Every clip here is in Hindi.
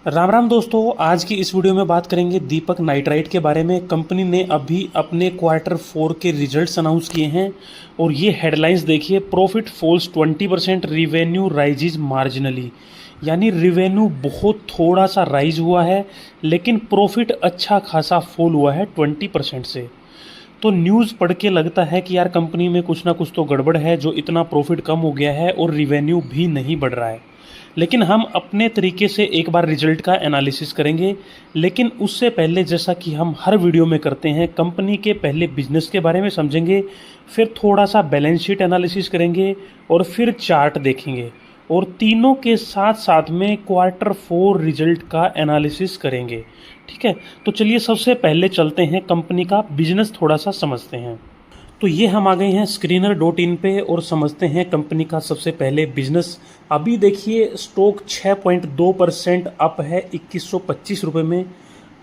राम राम दोस्तों, आज की इस वीडियो में बात करेंगे दीपक नाइट्राइट के बारे में। कंपनी ने अभी अपने क्वार्टर 4 के रिजल्ट्स अनाउंस किए हैं और ये हेडलाइंस देखिए, profit falls 20%, revenue rises marginally. यानी रिवेन्यू बहुत थोड़ा सा राइज हुआ है लेकिन प्रॉफिट अच्छा खासा फॉल हुआ है 20% से। तो न्यूज़ पढ़ के लगता है कि यार कंपनी में कुछ ना कुछ तो गड़बड़ है, जो इतना प्रॉफिट कम हो गया है और रिवेन्यू भी नहीं बढ़ रहा है। लेकिन हम अपने तरीके से एक बार रिजल्ट का एनालिसिस करेंगे। लेकिन उससे पहले, जैसा कि हम हर वीडियो में करते हैं, कंपनी के पहले बिजनेस के बारे में समझेंगे, फिर थोड़ा सा बैलेंस शीट एनालिसिस करेंगे और फिर चार्ट देखेंगे और तीनों के साथ साथ में क्वार्टर 4 रिजल्ट का एनालिसिस करेंगे। ठीक है, तो चलिए सबसे पहले चलते हैं कंपनी का बिजनेस थोड़ा सा समझते हैं। तो ये हम आ गए हैं screener.in पे और समझते हैं कंपनी का सबसे पहले बिजनेस। अभी देखिए स्टॉक 6.2% अप है 2125 रुपये में।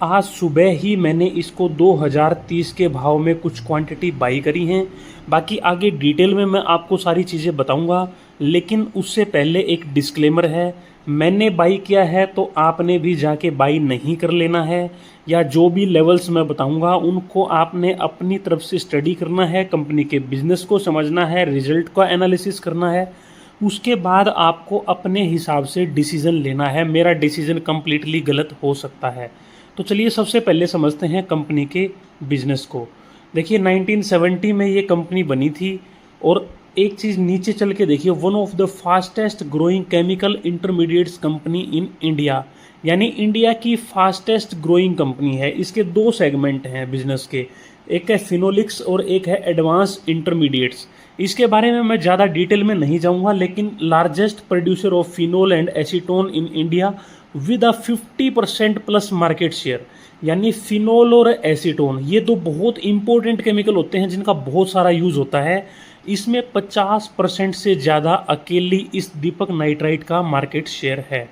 आज सुबह ही मैंने इसको 2030 के भाव में कुछ क्वांटिटी बाई करी हैं। बाकी आगे डिटेल में मैं आपको सारी चीज़ें बताऊंगा, लेकिन उससे पहले एक डिस्क्लेमर है। मैंने बाई किया है तो आपने भी जाके बाई नहीं कर लेना है, या जो भी लेवल्स मैं बताऊंगा उनको आपने अपनी तरफ से स्टडी करना है, कंपनी के बिजनेस को समझना है, रिजल्ट का एनालिसिस करना है। उसके बाद आपको अपने हिसाब से डिसीज़न लेना है। मेरा डिसीज़न कम्प्लीटली गलत हो सकता है। तो चलिए सबसे पहले समझते हैं कंपनी के बिजनेस को। देखिए 1970 में ये कंपनी बनी थी और एक चीज़ नीचे चल के देखिए, one of the fastest growing chemical intermediates company in India, यानी इंडिया की फास्टेस्ट ग्रोइंग कंपनी है। इसके दो सेगमेंट हैं बिजनेस के, एक है फिनोलिक्स और एक है एडवांस इंटरमीडिएट्स। इसके बारे में मैं ज़्यादा डिटेल में नहीं जाऊंगा, लेकिन largest producer of phenol and acetone in India with a 50% plus market share. यानी फिनोल और एसीटोन ये दो बहुत इंपॉर्टेंट केमिकल होते हैं जिनका बहुत सारा यूज़ होता है। इसमें 50% से ज़्यादा अकेली इस दीपक नाइट्राइट का मार्केट शेयर है।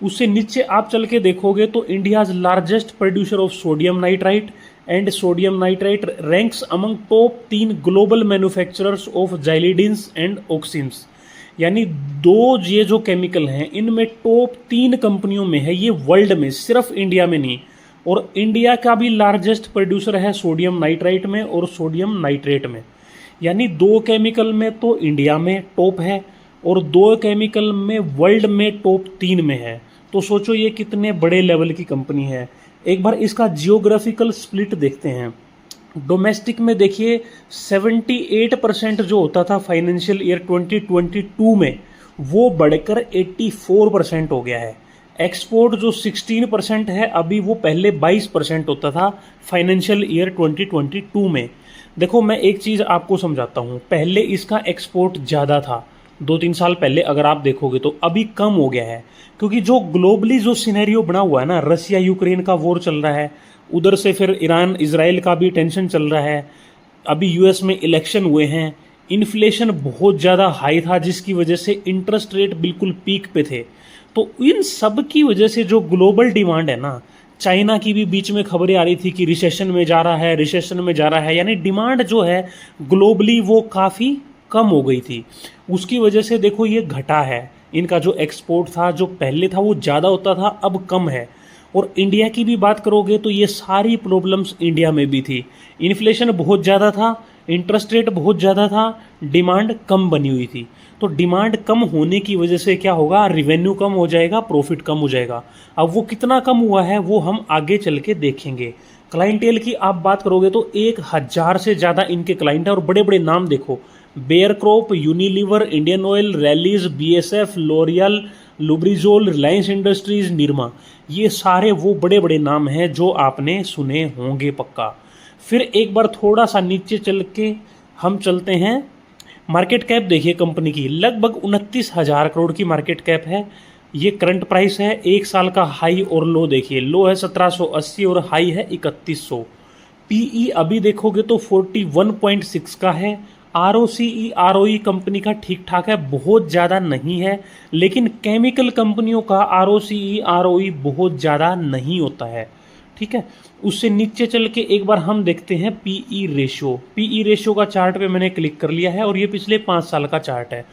उससे नीचे आप चल के देखोगे तो India's largest producer of sodium nitrite and sodium nitrite ranks among top 3 global manufacturers of xylidines and oxins. यानी दो ये जो केमिकल हैं इनमें टॉप 3 कंपनियों में है ये वर्ल्ड में, सिर्फ इंडिया में नहीं। और इंडिया का भी लार्जेस्ट प्रोड्यूसर है सोडियम नाइट्राइट में और सोडियम नाइट्रेट में। यानी दो केमिकल में तो इंडिया में टॉप है और दो केमिकल में वर्ल्ड में टॉप 3 में है। तो सोचो ये कितने बड़े लेवल की कंपनी है। एक बार इसका जियोग्राफिकल स्प्लिट देखते हैं। डोमेस्टिक में देखिए 78% जो होता था फाइनेंशियल ईयर 2022 में, वो बढ़कर 84% हो गया है। एक्सपोर्ट जो 16% है, अभी वो पहले 22% होता था फाइनेंशियल ईयर 2022 में। देखो मैं एक चीज़ आपको समझाता हूँ, पहले इसका एक्सपोर्ट ज़्यादा था 2-3 साल पहले, अगर आप देखोगे तो अभी कम हो गया है। क्योंकि जो ग्लोबली जो सिनेरियो बना हुआ है ना, रसिया यूक्रेन का वॉर चल रहा है, उधर से फिर ईरान इजराइल का भी टेंशन चल रहा है, अभी यूएस में इलेक्शन हुए हैं, इन्फ्लेशन बहुत ज़्यादा हाई था जिसकी वजह से इंटरेस्ट रेट बिल्कुल पीक पे थे। तो इन सब की वजह से जो ग्लोबल डिमांड है ना, चाइना की भी बीच में खबरें आ रही थी कि रिसेशन में जा रहा है, रिसेशन में जा रहा है, यानी डिमांड जो है ग्लोबली वो काफ़ी कम हो गई थी। उसकी वजह से देखो ये घटा है। इनका जो एक्सपोर्ट था, जो पहले था वो ज़्यादा होता था, अब कम है। और इंडिया की भी बात करोगे तो ये सारी प्रॉब्लम्स इंडिया में भी थी। इन्फ्लेशन बहुत ज़्यादा था, इंटरेस्ट रेट बहुत ज़्यादा था, डिमांड कम बनी हुई थी। तो डिमांड कम होने की वजह से क्या होगा, रिवेन्यू कम हो जाएगा, प्रॉफिट कम हो जाएगा। अब वो कितना कम हुआ है वो हम आगे चल के देखेंगे। क्लाइंटेल की आप बात करोगे तो 1000 से ज़्यादा इनके क्लाइंट हैं और बड़े बड़े नाम देखो, Bayer crop, Unilever, Indian Oil, Rallis, BSF, L'Oreal, Lubrizol, Reliance industries, Nirma. ये सारे वो बड़े बड़े नाम हैं जो आपने सुने होंगे पक्का। फिर एक बार थोड़ा सा नीचे चल के हम चलते हैं। मार्केट कैप देखिए कंपनी की, लगभग 29,000 करोड़ की मार्केट कैप है। ये करंट प्राइस है। एक साल का हाई और लो देखिए, लो है 1780 और हाई है 3100। पीई अभी देखोगे तो 41.6 का है। आरओसीई आरओई कंपनी का ठीक ठाक है, बहुत ज़्यादा नहीं है। लेकिन केमिकल कंपनियों का आरओसीई आरओई बहुत ज़्यादा नहीं होता है। ठीक है, उससे नीचे चल के एक बार हम देखते हैं पीई रेशियो। पीई रेशियो का चार्ट पे मैंने क्लिक कर लिया है और ये पिछले 5 साल का चार्ट है।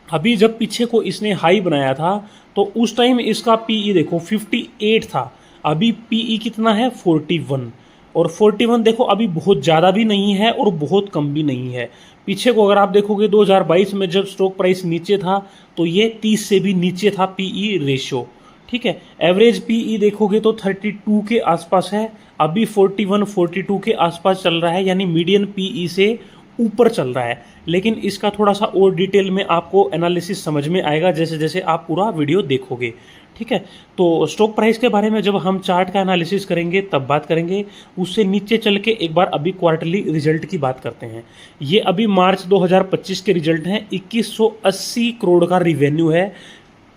अभी जब पीछे को इसने हाई बनाया था तो उस टाइम इसका पीई देखो 58 था, अभी पीई कितना है 41। और 41 देखो अभी बहुत ज़्यादा भी नहीं है और बहुत कम भी नहीं है। पीछे को अगर आप देखोगे 2022 में जब स्टॉक प्राइस नीचे था तो ये 30 से भी नीचे था पीई रेशियो, ठीक है। एवरेज पीई देखोगे तो 32 के आसपास है, अभी 41 42 के आसपास चल रहा है, यानी मीडियन पीई से ऊपर चल रहा है। लेकिन इसका थोड़ा सा और डिटेल में आपको एनालिसिस समझ में आएगा जैसे जैसे आप पूरा वीडियो देखोगे, ठीक है। तो स्टॉक प्राइस के बारे में जब हम चार्ट का एनालिसिस करेंगे तब बात करेंगे। उससे नीचे चल के एक बार अभी क्वार्टरली रिजल्ट की बात करते हैं। ये अभी मार्च 2025 के रिजल्ट हैं। 2180 करोड़ का रिवेन्यू है।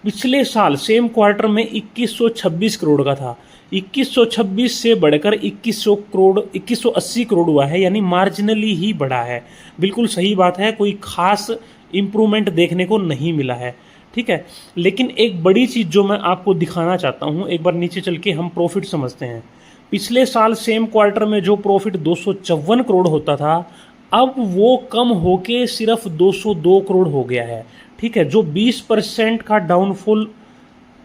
पिछले साल सेम क्वार्टर में 2126 करोड़ का था। 2126 से बढ़कर 2100 करोड़ 2180 करोड़ हुआ है, यानी मार्जिनली ही बढ़ा है। बिल्कुल सही बात है, कोई खास इम्प्रूवमेंट देखने को नहीं मिला है, ठीक है। लेकिन एक बड़ी चीज़ जो मैं आपको दिखाना चाहता हूँ, एक बार नीचे चल के हम प्रॉफिट समझते हैं। पिछले साल सेम क्वार्टर में जो प्रॉफिट 254 करोड़ होता था, अब वो कम होके सिर्फ 202 करोड़ हो गया है, ठीक है। जो 20% का डाउनफॉल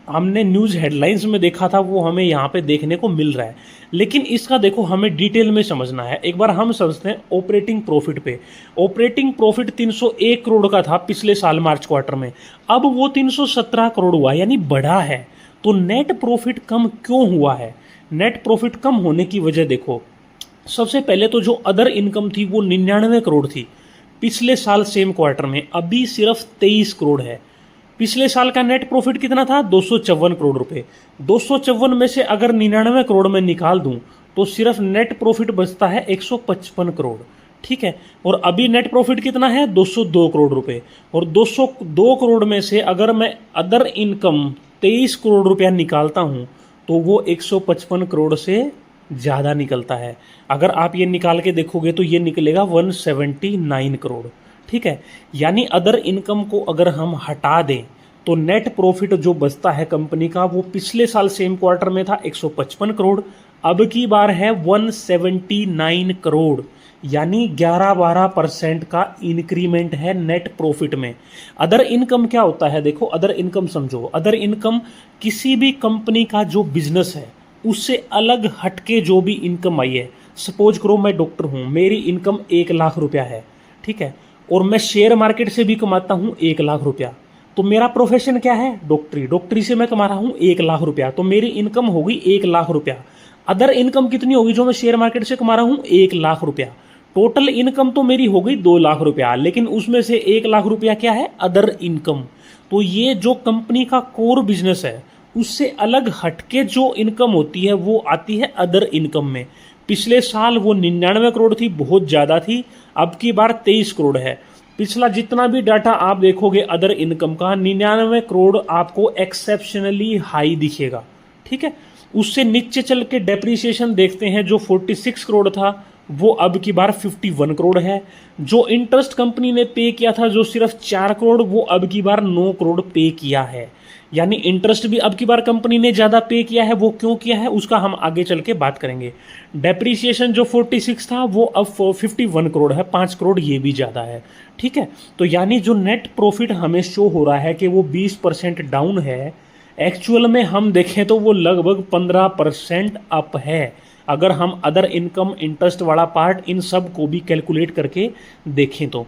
हमने न्यूज़ हेडलाइंस में देखा था वो हमें यहाँ पे देखने को मिल रहा है। लेकिन इसका देखो हमें डिटेल में समझना है। एक बार हम समझते हैं ऑपरेटिंग प्रॉफिट पे। ऑपरेटिंग प्रॉफिट 301 करोड़ का था पिछले साल मार्च क्वार्टर में, अब वो 317 करोड़ हुआ, यानी बढ़ा है। तो नेट प्रॉफिट कम क्यों हुआ है? नेट प्रॉफिट कम होने की वजह देखो, सबसे पहले तो जो अदर इनकम थी वो 99 करोड़ थी पिछले साल सेम क्वार्टर में, अभी सिर्फ 23 करोड़ है। पिछले साल का नेट प्रॉफिट कितना था? 254 करोड़ रुपए। 254 में से अगर 99 करोड़ में निकाल दूं तो सिर्फ नेट प्रॉफिट बचता है 155 करोड़, ठीक है। और अभी नेट प्रॉफिट कितना है? 202 करोड़ रुपए। और 202 करोड़ में से अगर मैं अदर इनकम 23 करोड़ रुपया निकालता हूं तो वो 155 करोड़ से ज़्यादा निकलता है। अगर आप ये निकाल के देखोगे तो ये निकलेगा 179 करोड़, ठीक है। यानी अदर इनकम को अगर हम हटा दें तो नेट प्रॉफिट जो बचता है कंपनी का वो पिछले साल सेम क्वार्टर में था 155 करोड़, अब की बार है 179 करोड़, यानी 11-12% का इंक्रीमेंट है नेट प्रॉफिट में। अदर इनकम क्या होता है? देखो अदर इनकम समझो, अदर इनकम किसी भी कंपनी का जो बिजनेस है उससे अलग हटके जो भी इनकम आई है। सपोज करो मैं डॉक्टर हूँ, मेरी इनकम 1 लाख रुपया है, ठीक है, और मैं शेयर मार्केट से भी कमाता हूँ 1 लाख रुपया, तो मेरा प्रोफेशन क्या है? डॉक्टरी। डॉक्टरी से मैं कमा रहा हूँ 1 लाख रुपया, तो मेरी इनकम होगी 1 लाख रुपया। अदर इनकम कितनी होगी जो मैं शेयर मार्केट से कमा रहा हूँ? 1 लाख रुपया। टोटल इनकम तो मेरी हो गई 2 लाख रुपया, लेकिन उसमें से 1 लाख रुपया क्या है? Other income. तो ये जो कंपनी का कोर बिजनेस है उससे अलग हटके जो इनकम होती है वो आती है अदर इनकम में। पिछले साल वो 99 करोड़ थी, बहुत ज़्यादा थी, अब की बार 23 करोड़ है। पिछला जितना भी डाटा आप देखोगे अदर इनकम का, 99 करोड़ आपको एक्सेप्शनली हाई दिखेगा, ठीक है। उससे नीचे चल के डेप्रीसिएशन देखते हैं, जो 46 करोड़ था वो अब की बार 51 करोड़ है। जो इंटरेस्ट कंपनी ने पे किया था जो सिर्फ 4 करोड़, वो अब की बार 9 करोड़ पे किया है। यानी इंटरेस्ट भी अब की बार कंपनी ने ज़्यादा पे किया है। वो क्यों किया है उसका हम आगे चल के बात करेंगे। डेप्रीसिएशन जो 46 था वो अब 51 करोड़ है, 5 करोड़ ये भी ज़्यादा है, ठीक है। तो यानी जो नेट प्रॉफिट हमें शो हो रहा है कि वो 20% डाउन है, एक्चुअल में हम देखें तो वो लगभग 15% अप है। अगर हम अदर इनकम, इंटरेस्ट वाला पार्ट, इन सब को भी कैलकुलेट करके देखें तो।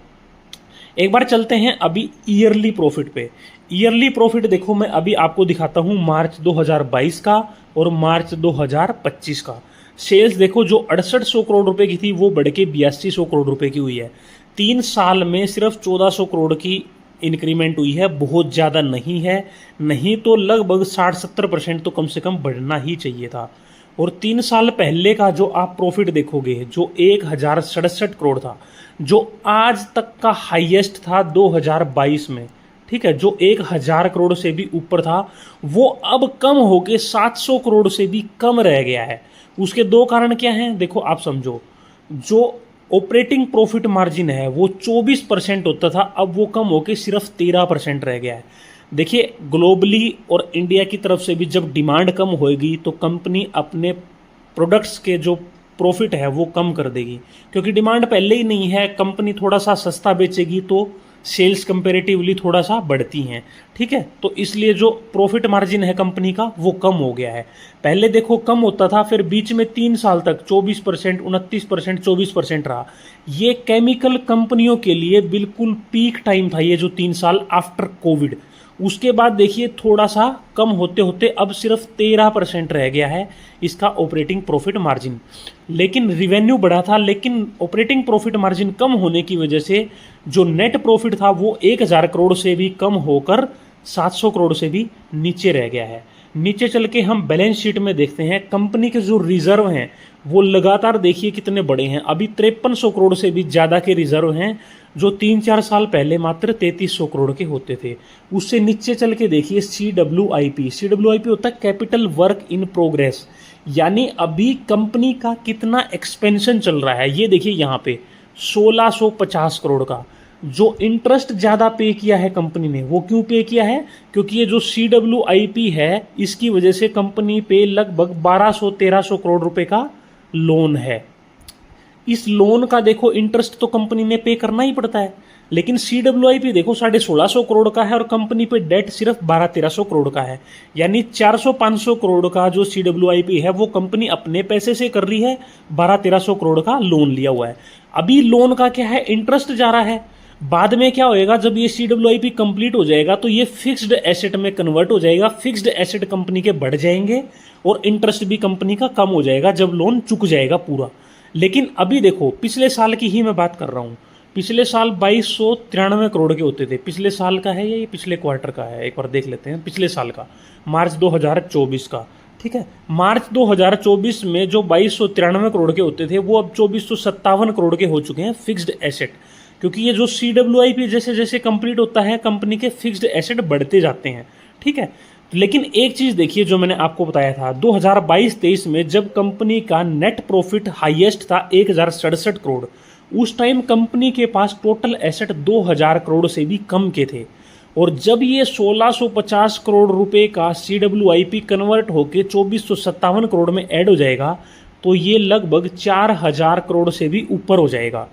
एक बार चलते हैं अभी ईयरली प्रॉफिट पे। ईयरली प्रॉफिट देखो मैं अभी आपको दिखाता हूँ मार्च 2022 का और मार्च 2025 का। सेल्स देखो जो 6800 करोड़ रुपए की थी वो बढ़ के 8200 करोड़ रुपए की हुई है। 3 साल में सिर्फ 1400 करोड़ की इंक्रीमेंट हुई है, बहुत ज़्यादा नहीं है। नहीं तो लगभग 60-70% तो कम से कम बढ़ना ही चाहिए था। और 3 साल पहले का जो आप प्रॉफिट देखोगे जो 1067 करोड़ था, जो आज तक का हाईएस्ट था 2022 में, ठीक है, जो 1000 करोड़ से भी ऊपर था, वो अब कम होके 700 करोड़ से भी कम रह गया है। उसके 2 कारण क्या हैं देखो आप समझो। जो ऑपरेटिंग प्रॉफिट मार्जिन है वो 24% होता था, अब वो कम होके सिर्फ 13% रह गया है। देखिए ग्लोबली और इंडिया की तरफ से भी जब डिमांड कम होएगी तो कंपनी अपने प्रोडक्ट्स के जो प्रॉफिट है वो कम कर देगी, क्योंकि डिमांड पहले ही नहीं है। कंपनी थोड़ा सा सस्ता बेचेगी तो सेल्स कंपेरेटिवली थोड़ा सा बढ़ती हैं, ठीक है। तो इसलिए जो प्रॉफिट मार्जिन है कंपनी का वो कम हो गया है। पहले देखो कम होता था, फिर बीच में 3 साल तक 24%, 29%, 24% रहा। ये केमिकल कंपनियों के लिए बिल्कुल पीक टाइम था, ये जो 3 साल आफ्टर कोविड। उसके बाद देखिए थोड़ा सा कम होते होते अब सिर्फ 13% रह गया है इसका ऑपरेटिंग प्रॉफिट मार्जिन। लेकिन रिवेन्यू बढ़ा था, लेकिन ऑपरेटिंग प्रॉफिट मार्जिन कम होने की वजह से जो नेट प्रॉफिट था वो 1000 करोड़ से भी कम होकर 700 करोड़ से भी नीचे रह गया है। नीचे चल के हम बैलेंस शीट में देखते हैं, कंपनी के जो रिजर्व हैं वो लगातार देखिए कितने बड़े हैं। अभी 5300 करोड़ से भी ज़्यादा के रिजर्व हैं, जो 3-4 साल पहले मात्र 3300 करोड़ के होते थे। उससे नीचे चल के देखिए CWIP होता है कैपिटल वर्क इन प्रोग्रेस, यानी अभी कंपनी का कितना एक्सपेंशन चल रहा है। ये देखिए यहाँ पे 1650 करोड़ का जो इंटरेस्ट ज़्यादा पे किया है कंपनी ने। वो क्यों पे किया है? क्योंकि ये जो CWIP है इसकी वजह से कंपनी पे लगभग 1200-1300 करोड़ रुपए का लोन है। इस लोन का देखो इंटरेस्ट तो कंपनी ने पे करना ही पड़ता है, लेकिन CWIP देखो 1650 करोड़ का है और कंपनी पे डेट सिर्फ 1200-1300 करोड़ का है। यानी 400-500 करोड़ का जो CWIP है वो कंपनी अपने पैसे से कर रही है, 1200-1300 करोड़ का लोन लिया हुआ है। अभी लोन का क्या है, इंटरेस्ट जा रहा है। बाद में क्या होएगा, जब ये CWIP कंप्लीट हो जाएगा तो ये फिक्स्ड एसेट में कन्वर्ट हो जाएगा। फिक्स्ड एसेट कंपनी के बढ़ जाएंगे और इंटरेस्ट भी कंपनी का कम हो जाएगा जब लोन चुक जाएगा पूरा। लेकिन अभी देखो पिछले साल की ही मैं बात कर रहा हूँ, पिछले साल 2293 करोड़ के होते थे। पिछले साल का है या ये पिछले क्वार्टर का है, एक बार देख लेते हैं। पिछले साल का, मार्च 2024 का, ठीक है। मार्च 2024 में जो 2293 करोड़ के होते थे वो अब 2457 करोड़ के हो चुके हैं फिक्स्ड एसेट। क्योंकि ये जो CWIP जैसे जैसे कंप्लीट होता है कंपनी के फिक्स्ड एसेट बढ़ते जाते हैं, ठीक है। लेकिन एक चीज़ देखिए जो मैंने आपको बताया था 2022-23 में जब कंपनी का नेट प्रॉफिट हाईएस्ट था 1067 करोड़, उस टाइम कंपनी के पास टोटल एसेट 2000 करोड़ से भी कम के थे। और जब ये 1650 करोड़ रुपए का CWIP कन्वर्ट होकर 2457 करोड़ में ऐड हो जाएगा तो ये लगभग 4000 करोड़ से भी ऊपर हो जाएगा।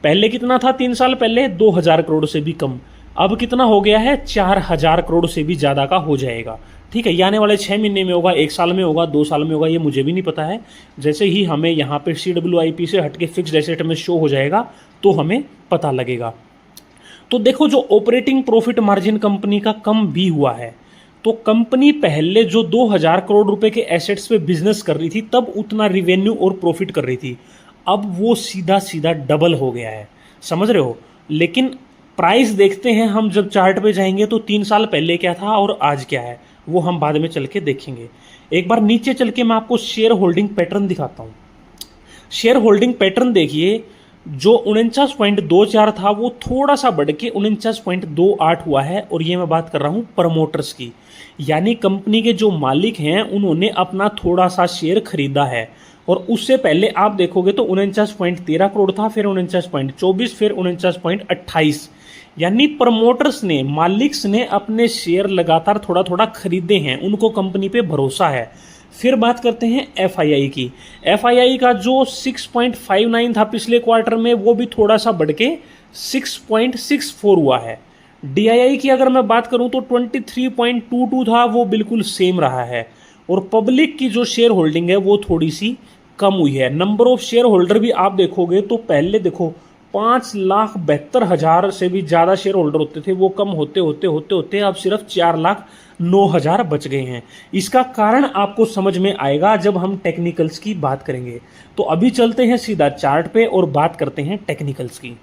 पहले कितना था 3 साल पहले? 2000 करोड़ से भी कम। अब कितना हो गया है? 4000 करोड़ से भी ज़्यादा का हो जाएगा, ठीक है। ये आने वाले 6 महीने में होगा, 1 साल में होगा, 2 साल में होगा, ये मुझे भी नहीं पता है। जैसे ही हमें यहाँ पे CWIP से हटके फिक्स्ड एसेट में शो हो जाएगा तो हमें पता लगेगा। तो देखो जो ऑपरेटिंग प्रॉफिट मार्जिन कंपनी का कम भी हुआ है, तो कंपनी पहले जो 2000 करोड़ रुपए के एसेट्स पे बिजनेस कर रही थी तब उतना रिवेन्यू और प्रॉफिट कर रही थी, अब वो सीधा सीधा डबल हो गया है, समझ रहे हो। लेकिन प्राइस देखते हैं हम, जब चार्ट पे जाएंगे तो 3 साल पहले क्या था और आज क्या है वो हम बाद में चल के देखेंगे। एक बार नीचे चल के मैं आपको शेयर होल्डिंग पैटर्न दिखाता हूँ। शेयर होल्डिंग पैटर्न देखिए, जो 49.24 था वो थोड़ा सा बढ़ के 49.28 हुआ है। और ये मैं बात कर रहा हूँ प्रमोटर्स की, यानी कंपनी के जो मालिक हैं उन्होंने अपना थोड़ा सा शेयर खरीदा है। और उससे पहले आप देखोगे तो 49.13 करोड़ था, फिर 49.24, फिर 49.28। यानी प्रमोटर्स ने, मालिक्स ने अपने शेयर लगातार थोड़ा थोड़ा खरीदे हैं, उनको कंपनी पे भरोसा है। फिर बात करते हैं FII की। FII का जो 6.59 था पिछले क्वार्टर में वो भी थोड़ा सा बढ़ के 6.64 हुआ है। DII की अगर मैं बात करूं तो 23.22 था, वो बिल्कुल सेम रहा है। और पब्लिक की जो शेयर होल्डिंग है वो थोड़ी सी कम हुई है। नंबर ऑफ शेयर होल्डर भी आप देखोगे तो पहले देखो 5,72,000 से भी ज़्यादा शेयर होल्डर होते थे, वो कम होते होते होते होते अब सिर्फ 4,09,000 बच गए हैं। इसका कारण आपको समझ में आएगा जब हम टेक्निकल्स की बात करेंगे। तो अभी चलते हैं सीधा चार्ट पे और बात करते हैं टेक्निकल्स की।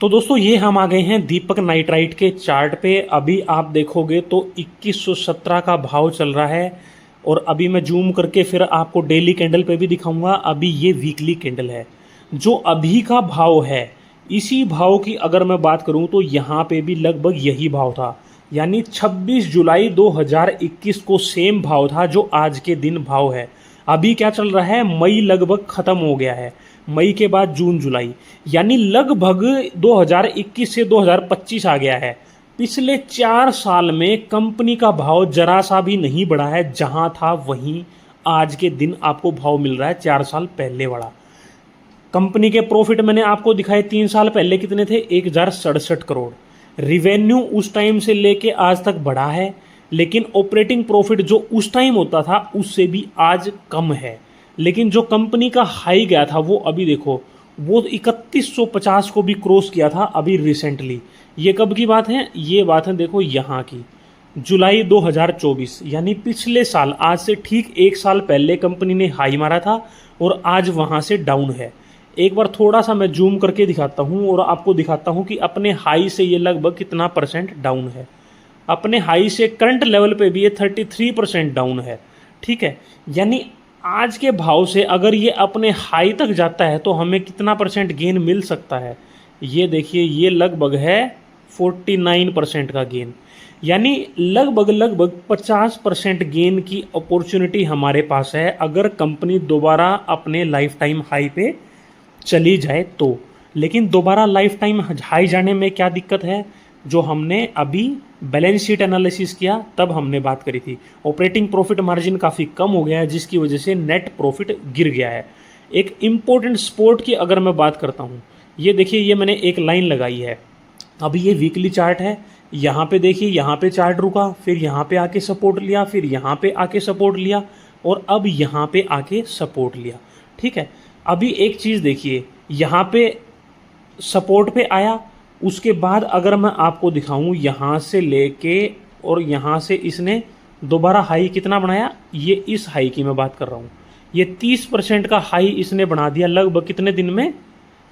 तो दोस्तों ये हम आ गए हैं दीपक नाइट्राइट के चार्ट पे। अभी आप देखोगे तो 2117 का भाव चल रहा है। और अभी मैं जूम करके फिर आपको डेली कैंडल पे भी दिखाऊंगा। अभी ये वीकली कैंडल है। जो अभी का भाव है, इसी भाव की अगर मैं बात करूं तो यहाँ पे भी लगभग यही भाव था, यानी 26 जुलाई 2021 को सेम भाव था जो आज के दिन भाव है। अभी क्या चल रहा है, मई लगभग ख़त्म हो गया है, मई के बाद जून जुलाई, यानी लगभग 2021 से 2025 आ गया है। पिछले 4 साल में कंपनी का भाव जरा सा भी नहीं बढ़ा है, जहां था वहीं आज के दिन आपको भाव मिल रहा है 4 साल पहले वाला। कंपनी के प्रॉफिट मैंने आपको दिखाए 3 साल पहले कितने थे, 1067 करोड़। रिवेन्यू उस टाइम से लेके आज तक बढ़ा है, लेकिन ऑपरेटिंग प्रॉफिट जो उस टाइम होता था उससे भी आज कम है। लेकिन जो कंपनी का हाई गया था वो अभी देखो, वो 3150 को भी क्रॉस किया था अभी रिसेंटली। ये कब की बात है? ये बात है देखो यहाँ की, जुलाई 2024, यानी पिछले साल, आज से ठीक एक साल पहले कंपनी ने हाई मारा था और आज वहाँ से डाउन है। एक बार थोड़ा सा मैं जूम करके दिखाता हूँ और आपको दिखाता हूँ कि अपने हाई से ये लगभग कितना परसेंट डाउन है। अपने हाई से करंट लेवल पे भी ये 33% डाउन है। ठीक है, यानी आज के भाव से अगर ये अपने हाई तक जाता है तो हमें कितना परसेंट गेन मिल सकता है? ये देखिए, ये लगभग है 49% का गेन, यानी लगभग 50% गेन की अपॉर्चुनिटी हमारे पास है अगर कंपनी दोबारा अपने लाइफ टाइम हाई पे चली जाए तो। लेकिन दोबारा लाइफ टाइम हाई जाने में क्या दिक्कत है? जो हमने अभी बैलेंस शीट एनालिसिस किया तब हमने बात करी थी, ऑपरेटिंग प्रॉफिट मार्जिन काफ़ी कम हो गया है जिसकी वजह से नेट प्रॉफिट गिर गया है। एक इम्पोर्टेंट सपोर्ट की अगर मैं बात करता हूँ, ये देखिए, ये मैंने एक लाइन लगाई है। अभी ये वीकली चार्ट है, यहाँ पे देखिए, यहाँ पे चार्ट रुका, फिर यहाँ पे आके सपोर्ट लिया, फिर यहाँ पे आके सपोर्ट लिया और अब यहाँ पे आके सपोर्ट लिया। ठीक है, अभी एक चीज़ देखिए, यहाँ पे सपोर्ट पे आया, उसके बाद अगर मैं आपको दिखाऊं यहाँ से लेके और यहाँ से इसने दोबारा हाई कितना बनाया, ये इस हाई की मैं बात कर रहा हूँ, ये 30% का हाई इसने बना दिया लगभग कितने दिन में?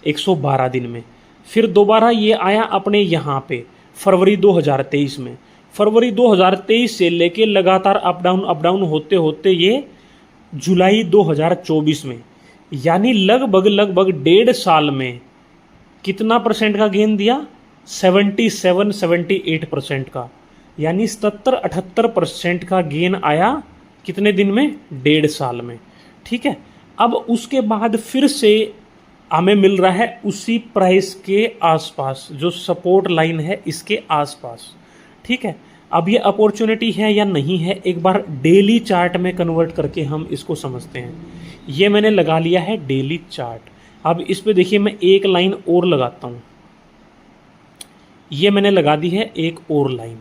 112 दिन में। फिर दोबारा ये आया अपने यहाँ पे फरवरी 2023 में। फरवरी 2023 से लेके लगातार अप डाउन होते होते ये जुलाई 2024 में, यानी लगभग 1.5 साल में कितना परसेंट का गेन दिया? 77-78% का, यानी 77-78% का गेन आया कितने दिन में? 1.5 साल में। ठीक है, अब उसके बाद फिर से हमें मिल रहा है उसी प्राइस के आसपास, जो सपोर्ट लाइन है इसके आसपास। ठीक है, अब ये अपॉर्चुनिटी है या नहीं है, एक बार डेली चार्ट में कन्वर्ट करके हम इसको समझते हैं। ये मैंने लगा लिया है डेली चार्ट। अब इस पे देखिए, मैं एक लाइन और लगाता हूँ, ये मैंने लगा दी है एक और लाइन।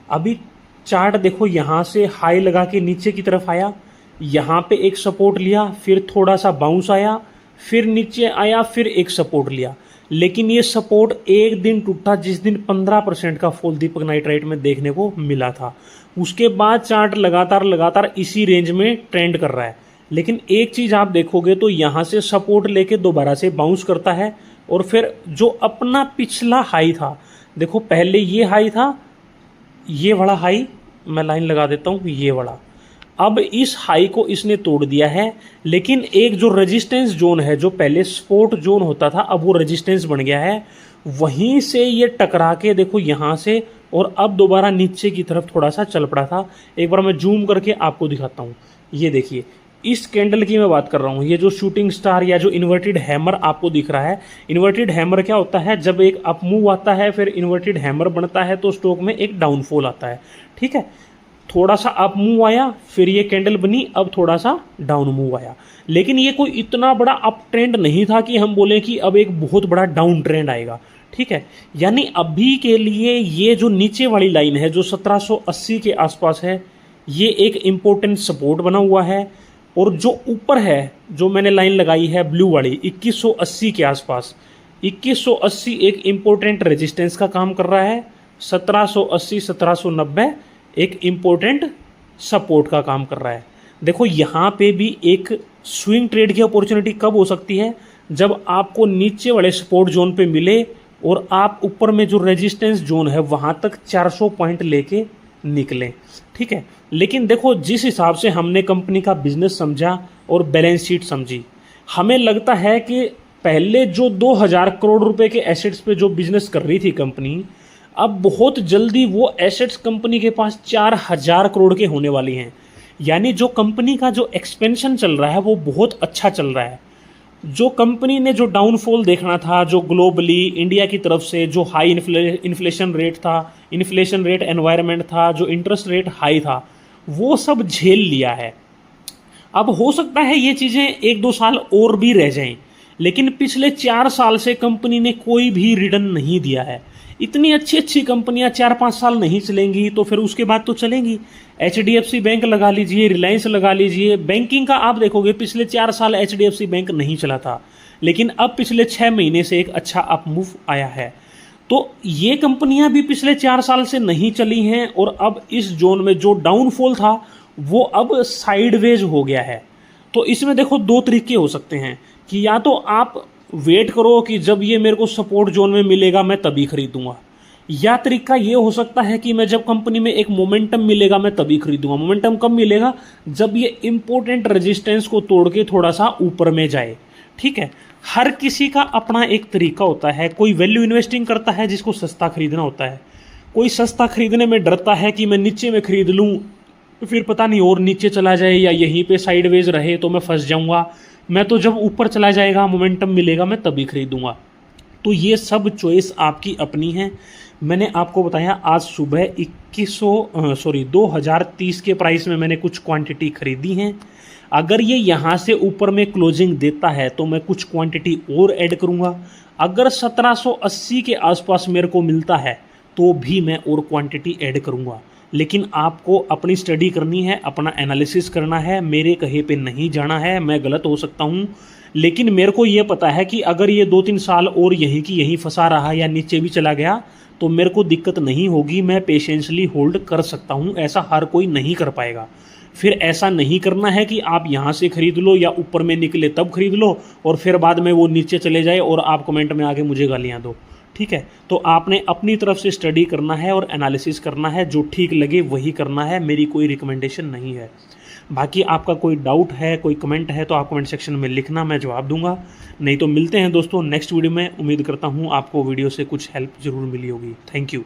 अभी चार्ट देखो, यहाँ से हाई लगा के नीचे की तरफ आया, यहाँ पे एक सपोर्ट लिया, फिर थोड़ा सा बाउंस आया, फिर नीचे आया, फिर एक सपोर्ट लिया। लेकिन ये सपोर्ट एक दिन टूटा जिस दिन 15% का फॉल दीपक नाइट्राइट में देखने को मिला था। उसके बाद चार्ट लगातार इसी रेंज में ट्रेंड कर रहा है। लेकिन एक चीज़ आप देखोगे तो यहाँ से सपोर्ट लेके दोबारा से बाउंस करता है और फिर जो अपना पिछला हाई था, देखो पहले ये हाई था, ये बड़ा हाई, मैं लाइन लगा देता हूँ, ये बड़ा, अब इस हाई को इसने तोड़ दिया है। लेकिन एक जो रेजिस्टेंस जोन है, जो पहले सपोर्ट जोन होता था अब वो रेजिस्टेंस बन गया है, वहीं से ये टकरा के देखो यहाँ से, और अब दोबारा नीचे की तरफ थोड़ा सा चल पड़ा था। एक बार मैं जूम करके आपको दिखाता हूँ, ये देखिए, इस कैंडल की मैं बात कर रहा हूँ। ये जो शूटिंग स्टार या जो इन्वर्टेड हैमर आपको दिख रहा है, इन्वर्टेड हैमर क्या होता है? जब एक अप मूव आता है फिर इन्वर्टेड हैमर बनता है तो स्टॉक में एक डाउनफॉल आता है। ठीक है, थोड़ा सा अप मूव आया, फिर ये कैंडल बनी, अब थोड़ा सा डाउन मूव आया। लेकिन ये कोई इतना बड़ा अप ट्रेंड नहीं था कि हम बोले कि अब एक बहुत बड़ा डाउन ट्रेंड आएगा। ठीक है, यानी अभी के लिए ये जो नीचे वाली लाइन है जो 1780 के आसपास है, ये एक इम्पोर्टेंट सपोर्ट बना हुआ है। और जो ऊपर है, जो मैंने लाइन लगाई है ब्लू वाली 2180 के आसपास, 2180 एक इम्पोर्टेंट रेजिस्टेंस का काम कर रहा है। 1780 1790 एक इम्पोर्टेंट सपोर्ट का काम कर रहा है। देखो यहाँ पे भी एक स्विंग ट्रेड की अपॉर्चुनिटी कब हो सकती है? जब आपको नीचे वाले सपोर्ट जोन पे मिले और आप ऊपर में जो रेजिस्टेंस जोन है वहाँ तक 400 पॉइंट लेके निकलें। ठीक है, लेकिन देखो जिस हिसाब से हमने कंपनी का बिजनेस समझा और बैलेंस शीट समझी, हमें लगता है कि पहले जो 2000 करोड़ रुपए के एसेट्स पे जो बिजनेस कर रही थी कंपनी, अब बहुत जल्दी वो एसेट्स कंपनी के पास 4000 करोड़ के होने वाली हैं। यानी जो कंपनी का जो एक्सपेंशन चल रहा है वो बहुत अच्छा चल रहा है। जो कंपनी ने जो डाउनफॉल देखना था, जो ग्लोबली इंडिया की तरफ से जो हाई इन्फ्लेशन रेट था, इन्फ्लेशन रेट एनवायरनमेंट था, जो इंटरेस्ट रेट हाई था, वो सब झेल लिया है। अब हो सकता है ये चीज़ें 1-2 साल और भी रह जाएं, लेकिन पिछले 4 साल से कंपनी ने कोई भी रिटर्न नहीं दिया है। इतनी अच्छी अच्छी कंपनियां 4-5 साल नहीं चलेंगी तो फिर उसके बाद तो चलेंगी। HDFC बैंक लगा लीजिए, रिलायंस लगा लीजिए। बैंकिंग का आप देखोगे पिछले 4 साल HDFC बैंक नहीं चला था, लेकिन अब पिछले 6 महीने से एक अच्छा अप मूव आया है। तो ये कंपनियां भी पिछले 4 साल से नहीं चली हैं और अब इस जोन में जो डाउनफॉल था वो अब साइडवेज हो गया है। तो इसमें देखो 2 तरीके हो सकते हैं कि या तो आप वेट करो कि जब ये मेरे को सपोर्ट जोन में मिलेगा मैं तभी खरीदूंगा, या तरीका ये हो सकता है कि मैं जब कंपनी में एक मोमेंटम मिलेगा मैं तभी खरीदूंगा। मोमेंटम कब मिलेगा? जब ये इंपॉर्टेंट रेजिस्टेंस को तोड़ के थोड़ा सा ऊपर में जाए। ठीक है, हर किसी का अपना एक तरीका होता है। कोई वैल्यू इन्वेस्टिंग करता है जिसको सस्ता खरीदना होता है, कोई सस्ता खरीदने में डरता है कि मैं नीचे में खरीद लूँ फिर पता नहीं और नीचे चला जाए या यहीं पे साइडवेज रहे तो मैं फंस जाऊंगा। मैं तो जब ऊपर चला जाएगा मोमेंटम मिलेगा मैं तभी खरीदूंगा। तो ये सब चॉइस आपकी अपनी है। मैंने आपको बताया आज सुबह 2030 के प्राइस में मैंने कुछ क्वांटिटी खरीदी हैं। अगर ये यहाँ से ऊपर में क्लोजिंग देता है तो मैं कुछ क्वांटिटी और ऐड करूँगा। अगर 1780 के आसपास मेरे को मिलता है तो भी मैं और क्वांटिटी ऐड करूँगा। लेकिन आपको अपनी स्टडी करनी है, अपना एनालिसिस करना है, मेरे कहे पे नहीं जाना है। मैं गलत हो सकता हूँ, लेकिन मेरे को ये पता है कि अगर ये 2-3 साल और यहीं की यहीं फंसा रहा या नीचे भी चला गया तो मेरे को दिक्कत नहीं होगी, मैं पेशेंसली होल्ड कर सकता हूँ। ऐसा हर कोई नहीं कर पाएगा। फिर ऐसा नहीं करना है कि आप यहाँ से खरीद लो या ऊपर में निकले तब खरीद लो और फिर बाद में वो नीचे चले जाए और आप कमेंट में आके मुझे गालियाँ दो। ठीक है, तो आपने अपनी तरफ से स्टडी करना है और एनालिसिस करना है, जो ठीक लगे वही करना है। मेरी कोई रिकमेंडेशन नहीं है। बाकी आपका कोई डाउट है, कोई कमेंट है तो आप कमेंट सेक्शन में लिखना, मैं जवाब दूंगा। नहीं तो मिलते हैं दोस्तों नेक्स्ट वीडियो में। उम्मीद करता हूँ आपको वीडियो से कुछ हेल्प ज़रूर मिली होगी। Thank you.